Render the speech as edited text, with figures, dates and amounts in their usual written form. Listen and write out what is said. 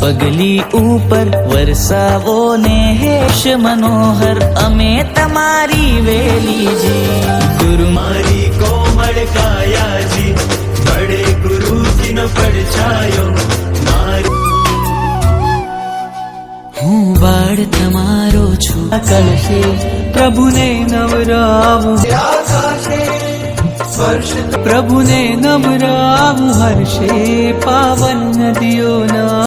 પગલી ઉપર વરસાવો ને હેશ મનોહર, અમે તમારી વેલીજી. ગુરુ મારી કોમળ કાયાજી, બડે ગુરુજીનો પડછાયો. હું બાળ તમારો છું. કલશે પ્રભુને નવરાવું, પ્રભુને નવરાવું હર્ષે પાવન નદીઓના.